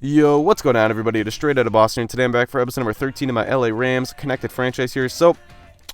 Yo, what's going on, everybody? It is Straight Out of Boston, and today I'm back for episode number 13 of my LA Rams Connected franchise here. So,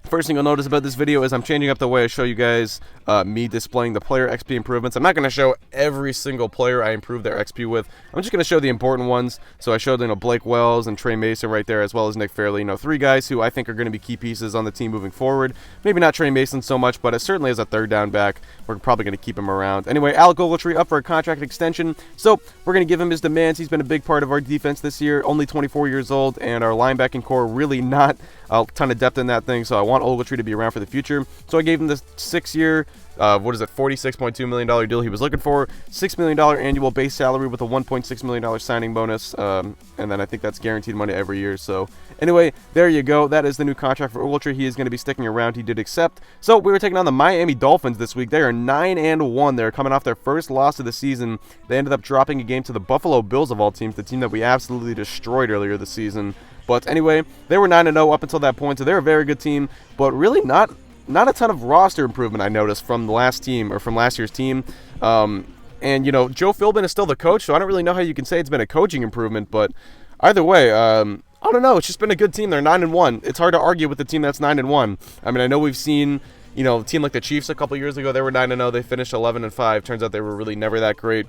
first thing you'll notice about this video is I'm changing up the way I show you guys me displaying the player XP improvements. I'm not going to show every single player I improved their XP with. I'm just going to show the important ones. So I showed, Blake Wells and Trey Mason right there, as well as Nick Fairley. Three guys who I think are going to be key pieces on the team moving forward. Maybe not Trey Mason so much, but certainly as a third down back, we're probably going to keep him around. Anyway, Alec Ogletree up for a contract extension. So we're going to give him his demands. He's been a big part of our defense this year, only 24 years old, and our linebacking core really not a ton of depth in that thing, so I want Ogletree to be around for the future. So I gave him this 6-year, $46.2 million deal he was looking for, $6 million annual base salary with a $1.6 million signing bonus, and then I think that's guaranteed money every year. So anyway, there you go. That is the new contract for Ogletree. He is going to be sticking around. He did accept. So we were taking on the Miami Dolphins this week. They are 9-1. They're coming off their first loss of the season. They ended up dropping a game to the Buffalo Bills of all teams, the team that we absolutely destroyed earlier this season. But anyway, they were 9-0 up until that point, so they're a very good team, but really not a ton of roster improvement, I noticed, from the last team, or from last year's team. And, Joe Philbin is still the coach, so I don't really know how you can say it's been a coaching improvement, but either way, I don't know. It's just been a good team. They're 9-1. It's hard to argue with the team that's 9-1. I mean, I know we've seen, a team like the Chiefs a couple years ago, they were 9-0. They finished 11-5. Turns out they were really never that great.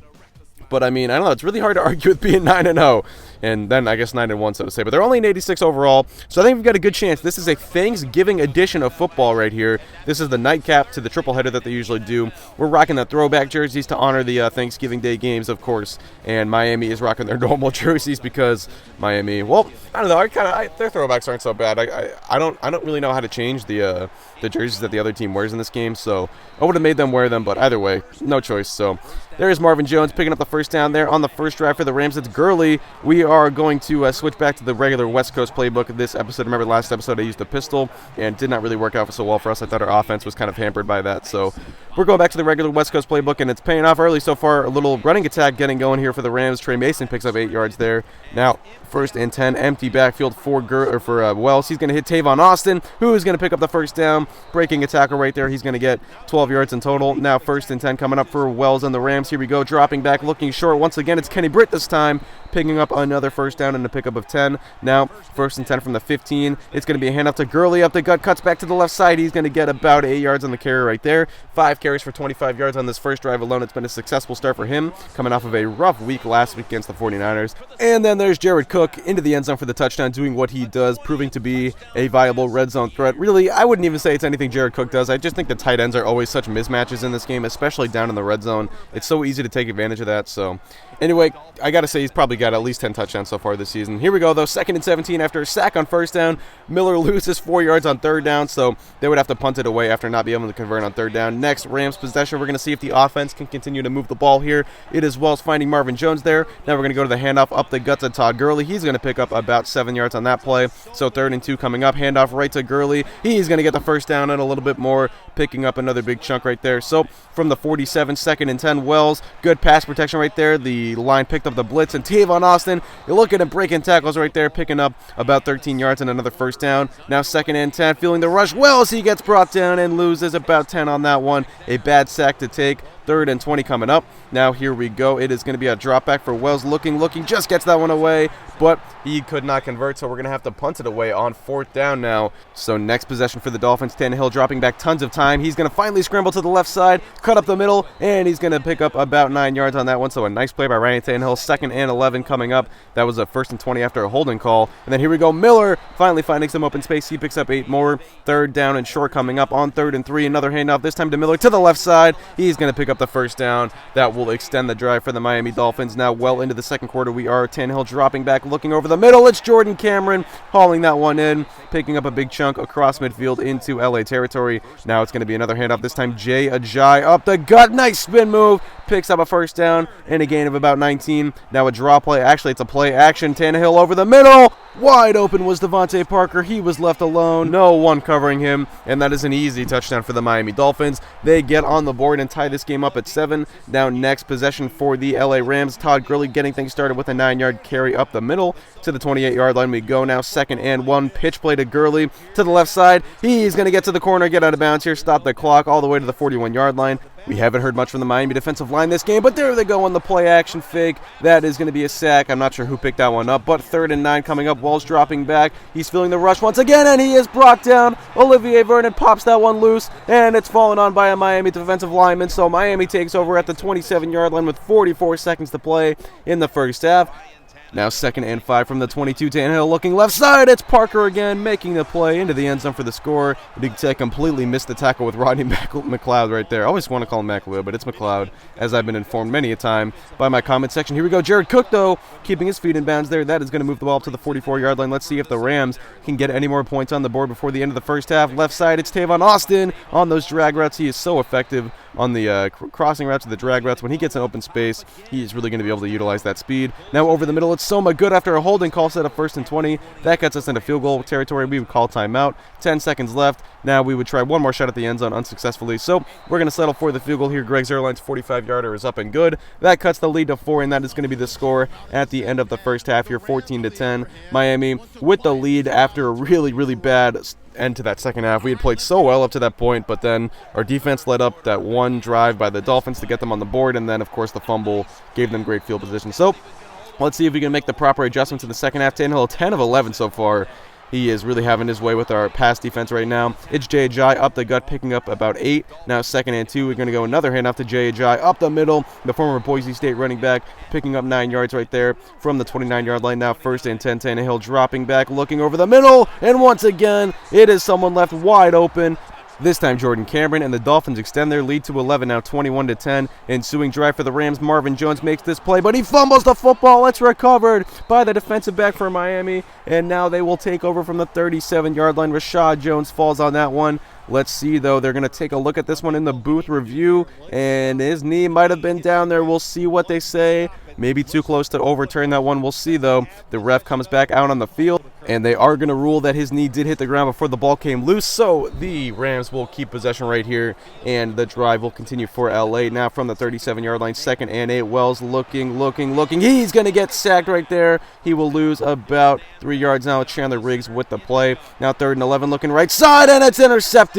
But, I mean, I don't know. It's really hard to argue with being 9-0. And then, I guess, 9-1, so to say. But they're only in 86 overall. So I think we've got a good chance. This is a Thanksgiving edition of football right here. This is the nightcap to the triple header that they usually do. We're rocking the throwback jerseys to honor the Thanksgiving Day games, of course. And Miami is rocking their normal jerseys because Miami, well, I don't know. Their throwbacks aren't so bad. I don't really know how to change the jerseys that the other team wears in this game. So I would have made them wear them. But either way, no choice. So there's Marvin Jones picking up the first down there on the first drive for the Rams. It's Gurley. We are going to switch back to the regular West Coast playbook this episode. Remember last episode I used the pistol and it did not really work out so well for us. I thought our offense was kind of hampered by that. So we're going back to the regular West Coast playbook, and it's paying off early so far. A little running attack getting going here for the Rams. Trey Mason picks up 8 yards there. Now, 1st and 10, empty backfield for Wells. He's going to hit Tavon Austin, who is going to pick up the first down. Breaking a tackle right there. He's going to get 12 yards in total. Now, 1st and 10 coming up for Wells and the Rams. Here we go, dropping back, looking short. Once again, it's Kenny Britt this time, picking up another first down and a pickup of 10. Now, 1st and 10 from the 15. It's going to be a handoff to Gurley up the gut, cuts back to the left side. He's going to get about 8 yards on the carry right there. 5 carries for 25 yards on this first drive alone. It's been a successful start for him, coming off of a rough week last week against the 49ers. And then there's Jared Cook into the end zone for the touchdown, doing what he does, proving to be a viable red zone threat. Really, I wouldn't even say it's anything Jared Cook does. I just think the tight ends are always such mismatches in this game, especially down in the red zone. It's so easy to take advantage of that. So anyway, I got to say he's probably got at least 10 touchdowns so far this season. Here we go, though. 2nd and 17 after a sack on first down. Miller loses 4 yards on third down, so they would have to punt it away after not being able to convert on third down. Next, Rams possession. We're going to see if the offense can continue to move the ball here. It is Wells finding Marvin Jones there. Now we're going to go to the handoff up the gut to Todd Gurley. He's going to pick up about 7 yards on that play. So 3rd and 2 coming up. Handoff right to Gurley. He's going to get the first down and a little bit more, picking up another big chunk right there. So from the 47, 2nd and 10, Wells. Good pass protection right there. The line picked up the blitz, and Tavon Austin, you look at him breaking tackles right there, picking up about 13 yards and another first down. Now 2nd and 10, feeling the rush. Wells, he gets brought down and loses about 10 on that one. A bad sack to take. 3rd and 20 coming up. Now here we go. It is going to be a drop back for Wells. Looking, just gets that one away, but he could not convert, so we're going to have to punt it away on 4th down now. So next possession for the Dolphins. Tannehill dropping back tons of time. He's going to finally scramble to the left side, cut up the middle, and he's going to pick up about 9 yards on that one. So a nice play by Ryan Tannehill. 2nd and 11 coming up. That was a 1st and 20 after a holding call. And then here we go. Miller finally finding some open space. He picks up 8 more. 3rd down and short coming up on 3rd and 3. Another handoff, this time to Miller to the left side. He's going to pick up the first down. That will extend the drive for the Miami Dolphins. Now well into the second quarter we are. Tannehill dropping back, looking over the middle. It's Jordan Cameron hauling that one in, picking up a big chunk across midfield into LA territory. Now it's going to be another handoff, this time Jay Ajayi up the gut. Nice spin move. Picks up a first down and a gain of about 19. Now a draw play. Actually, it's a play action. Tannehill over the middle. Wide open was Devontae Parker. He was left alone. No one covering him. And that is an easy touchdown for the Miami Dolphins. They get on the board and tie this game up at 7. Now next possession for the LA Rams. Todd Gurley getting things started with a 9-yard carry up the middle to the 28-yard line. We go now 2nd and 1. Pitch play to Gurley to the left side. He's going to get to the corner, get out of bounds here, stop the clock all the way to the 41-yard line. We haven't heard much from the Miami defensive line this game, but there they go on the play action fake. That is going to be a sack. I'm not sure who picked that one up, but 3rd and 9 coming up. Wells dropping back. He's feeling the rush once again, and he is brought down. Olivier Vernon pops that one loose, and it's fallen on by a Miami defensive lineman. So Miami takes over at the 27-yard line with 44 seconds to play in the first half. Now 2nd and 5 from the 22. Tannehill looking left side. It's Parker again making the play into the end zone for the score. You can say I completely missed the tackle with Rodney McLeod right there. I always want to call him McLeod, but it's McLeod, as I've been informed many a time by my comment section. Here we go. Jared Cook, though, keeping his feet in bounds there. That is going to move the ball up to the 44-yard line. Let's see if the Rams can get any more points on the board before the end of the first half. Left side, it's Tavon Austin on those drag routes. He is so effective on the crossing routes, the drag routes. When he gets an open space, he's really going to be able to utilize that speed. Now over the middle, it's Soma, good after a holding call set of 1st and 20. That gets us into field goal territory. We would call timeout. 10 seconds left. Now we would try one more shot at the end zone unsuccessfully. So we're going to settle for the field goal here. Greg Zuerlein's 45-yarder is up and good. That cuts the lead to 4, and that is going to be the score at the end of the first half here, 14-10. Miami with the lead after a really, really bad end to that second half. We had played so well up to that point, but then our defense led up that one drive by the Dolphins to get them on the board, and then, of course, the fumble gave them great field position. So let's see if we can make the proper adjustments in the second half. Tannehill, 10 of 11 so far. He is really having his way with our pass defense right now. It's Jay Ajayi up the gut, picking up about 8. Now 2nd and 2. We're going to go another handoff to Jay Ajayi up the middle. The former Boise State running back picking up 9 yards right there from the 29-yard line. Now 1st and 10. Tannehill dropping back, looking over the middle. And once again, it is someone left wide open. This time Jordan Cameron, and the Dolphins extend their lead to 11, now 21-10. Ensuing drive for the Rams. Marvin Jones makes this play, but he fumbles the football. It's recovered by the defensive back for Miami, and now they will take over from the 37-yard line. Rashad Jones falls on that one. Let's see, though. They're going to take a look at this one in the booth review, and his knee might have been down there. We'll see what they say. Maybe too close to overturn that one. We'll see, though. The ref comes back out on the field, and they are going to rule that his knee did hit the ground before the ball came loose. So the Rams will keep possession right here, and the drive will continue for LA. Now from the 37-yard line, 2nd and 8. Wells looking. He's going to get sacked right there. He will lose about 3 yards now. Chandler Riggs with the play. Now 3rd and 11, looking right side, and it's intercepted.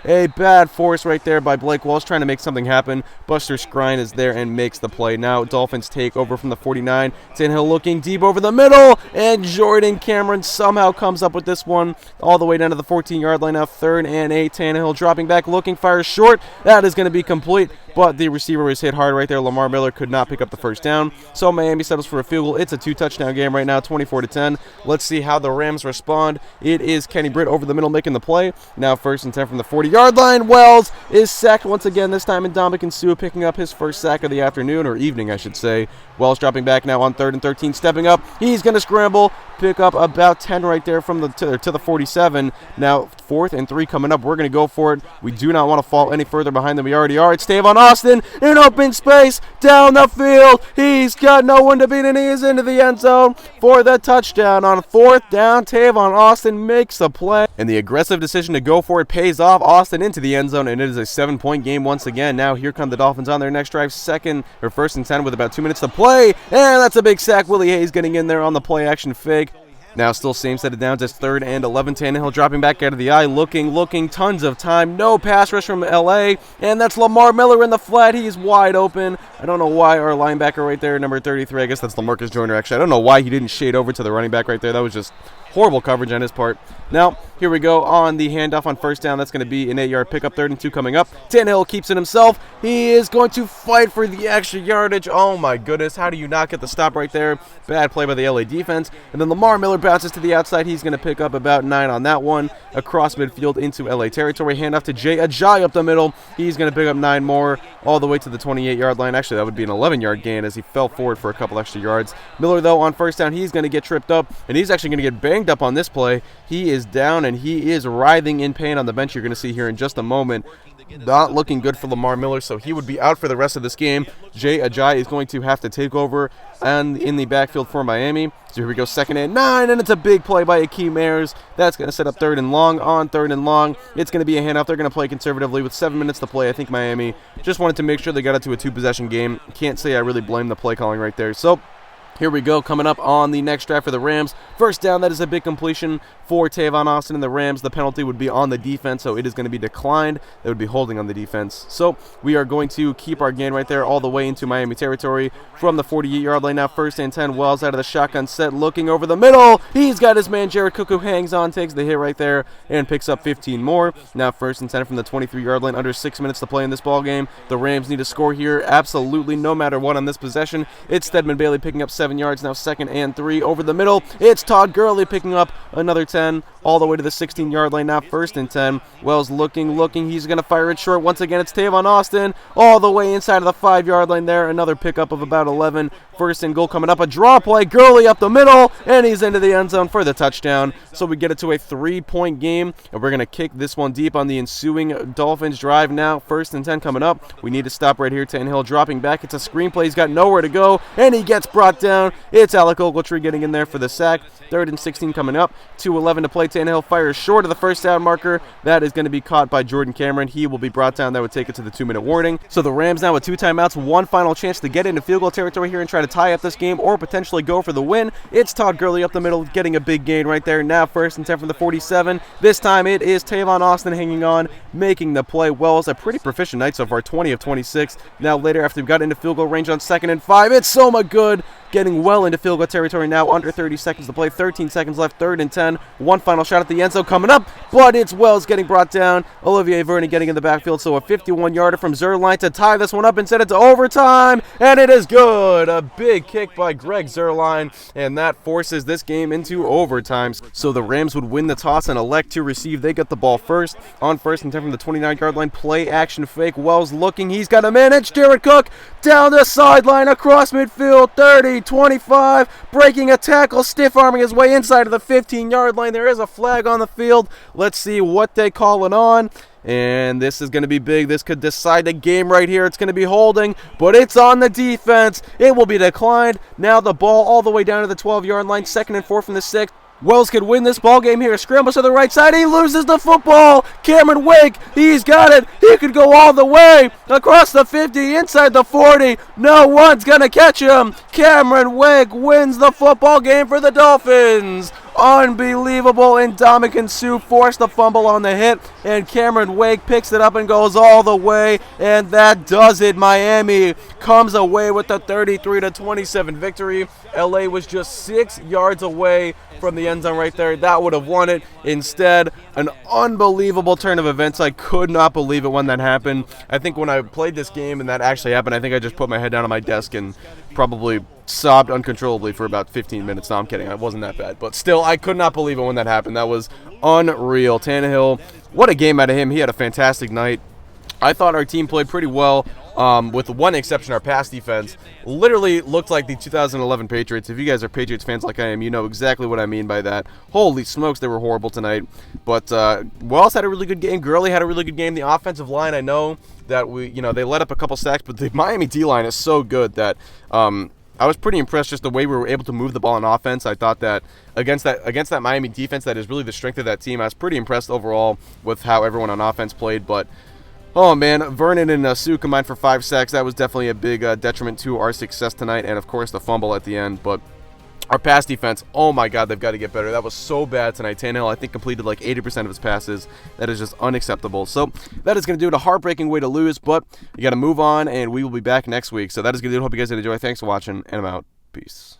A bad force right there by Blake Wells trying to make something happen. Buster Skrine is there and makes the play. Now Dolphins take over from the 49. Tannehill looking deep over the middle, and Jordan Cameron somehow comes up with this one all the way down to the 14-yard line. Now 3rd and 8. Tannehill dropping back, looking, fires short. That is going to be complete, but the receiver was hit hard right there. Lamar Miller could not pick up the first down, so Miami settles for a field goal. It's a 2-touchdown game right now, 24-10. Let's see how the Rams respond. It is Kenny Britt over the middle making the play. Now 1st and 10 from the 40-yard line. Wells is sacked once again, this time Ndamukong Suh picking up his first sack of the afternoon, or evening I should say. Wells dropping back now on 3rd and 13, stepping up. He's going to scramble, pick up about 10 right there from the to the 47. Now 4th and 3 coming up. We're going to go for it. We do not want to fall any further behind than we already are. It's Tavon Austin in open space down the field. He's got no one to beat, and he is into the end zone for the touchdown. On 4th down, Tavon Austin makes the play, and the aggressive decision to go for it pays off. Austin into the end zone, and it is a 7-point game once again. Now here come the Dolphins on their next drive, 1st and 10 with about 2 minutes to play, and that's a big sack. Willie Hayes getting in there on the play action fake. Now still same set of downs as 3rd and 11. Tannehill dropping back out of the eye, looking, tons of time. No pass rush from LA, and that's Lamar Miller in the flat. He's wide open. I don't know why our linebacker right there, number 33, I guess that's Lamarcus Joyner actually. I don't know why he didn't shade over to the running back right there. That was just horrible coverage on his part. Now, here we go on the handoff on 1st down. That's going to be an 8-yard pickup, 3rd and 2 coming up. Tannehill keeps it himself. He is going to fight for the extra yardage. Oh, my goodness. How do you not get the stop right there? Bad play by the LA defense. And then Lamar Miller bounces to the outside. He's going to pick up about 9 on that one. Across midfield into LA territory. Handoff to Jay Ajayi up the middle. He's going to pick up 9 more all the way to the 28-yard line. Actually, that would be an 11-yard gain as he fell forward for a couple extra yards. Miller, though, on 1st down, he's going to get tripped up, and he's actually going to get banged up on this play. He is down, and he is writhing in pain on the bench. You're going to see here in just a moment. Not looking good for Lamar Miller, so he would be out for the rest of this game. Jay Ajayi is going to have to take over and in the backfield for Miami. So here we go, 2nd and 9, and it's a big play by Akeem Ayers. That's going to set up 3rd and long. On 3rd and long, it's going to be a handoff. They're going to play conservatively with 7 minutes to play. I think Miami just wanted to make sure they got it to a 2-possession game. Can't say I really blame the play calling right there. So Here we go, coming up on the next drive for the Rams. First down, that is a big completion for Tavon Austin and the Rams. The penalty would be on the defense, so it is going to be declined. They would be holding on the defense. So we are going to keep our gain right there all the way into Miami territory from the 48-yard line. Now 1st and 10, Wells out of the shotgun set, looking over the middle. He's got his man Jared Cook, who hangs on, takes the hit right there, and picks up 15 more. Now 1st and 10 from the 23-yard line, under 6 minutes to play in this ball game. The Rams need to score here absolutely no matter what on this possession. It's Stedman Bailey picking up 7 yards, now 2nd and 3 over the middle. It's Todd Gurley picking up another 10 all the way to the 16-yard line. Now 1st and 10. Wells looking. He's going to fire it short. Once again, it's Tavon Austin all the way inside of the 5-yard line there. Another pickup of about 11. 1st and goal coming up. A draw play. Gurley up the middle, and he's into the end zone for the touchdown. So we get it to a 3-point game, and we're going to kick this one deep on the ensuing Dolphins drive now. 1st and 10 coming up. We need to stop right here. Tannehill dropping back. It's a screen play. He's got nowhere to go, and he gets brought down. It's Alec Ogletree getting in there for the sack. 3rd and 16 coming up. 2:11 to play. Tannehill fires short of the 1st down marker. That is going to be caught by Jordan Cameron. He will be brought down. That would take it to the 2-minute warning. So the Rams now with 2 timeouts, one final chance to get into field goal territory here and try to tie up this game or potentially go for the win. It's Todd Gurley up the middle, getting a big gain right there. Now 1st and 10 from the 47. This time it is Tavon Austin hanging on, making the play. Wells, a pretty proficient night so far, 20 of 26. Now later, after we got into field goal range on 2nd and 5, it's Soma Good getting well into field goal territory now, under 30 seconds to play, 13 seconds left, 3rd and 10. One final shot at the end zone coming up, but it's Wells getting brought down. Olivier Vernon getting in the backfield, so a 51-yarder from Zerline to tie this one up and send it to overtime, and it is good. A big kick by Greg Zerline, and that forces this game into overtime. So the Rams would win the toss and elect to receive. They get the ball first on 1st and 10 from the 29-yard line. Play action fake. Wells looking. He's got a man. It's Jared Cook down the sideline across midfield. 30, 25, breaking a tackle, stiff arming his way inside of the 15-yard line. There is a flag on the field. Let's see what they call it on. And this is going to be big. This could decide the game right here. It's going to be holding, but it's on the defense. It will be declined. Now the ball all the way down to the 12-yard line. 2nd and 4 from the 6. Wells could win this ball game here. Scrambles to the right side. He loses the football. Cameron Wake, he's got it. He could go all the way across the 50, inside the 40. No one's going to catch him. Cameron Wake wins the football game for the Dolphins. Unbelievable. And Ndamukong Suh forced the fumble on the hit, and Cameron Wake picks it up and goes all the way, and that does it. Miami comes away with the 33-27 victory. LA was just 6 yards away from the end zone right there. That would have won it. Instead, an unbelievable turn of events. I could not believe it when that happened. I think when I played this game and that actually happened, I think I just put my head down on my desk and probably sobbed uncontrollably for about 15 minutes. No, I'm kidding. It wasn't that bad. But still, I could not believe it when that happened. That was unreal. Tannehill, what a game out of him. He had a fantastic night. I thought our team played pretty well. With one exception, our pass defense literally looked like the 2011 Patriots. If you guys are Patriots fans like I am, you know exactly what I mean by that. Holy smokes, they were horrible tonight. But Wells had a really good game. Gurley had a really good game. The offensive line, I know that they let up a couple sacks, but the Miami D-line is so good that I was pretty impressed just the way we were able to move the ball on offense. I thought that against that Miami defense, that is really the strength of that team. I was pretty impressed overall with how everyone on offense played, but oh man, Vernon and Suh combined for 5 sacks. That was definitely a big detriment to our success tonight, and of course the fumble at the end. But our pass defense, oh my God, they've got to get better. That was so bad tonight. Tannehill, I think, completed like 80% of his passes. That is just unacceptable. So that is going to do it. A heartbreaking way to lose, but you got to move on, and we will be back next week. So that is going to do it. Hope you guys did enjoy. Thanks for watching, and I'm out. Peace.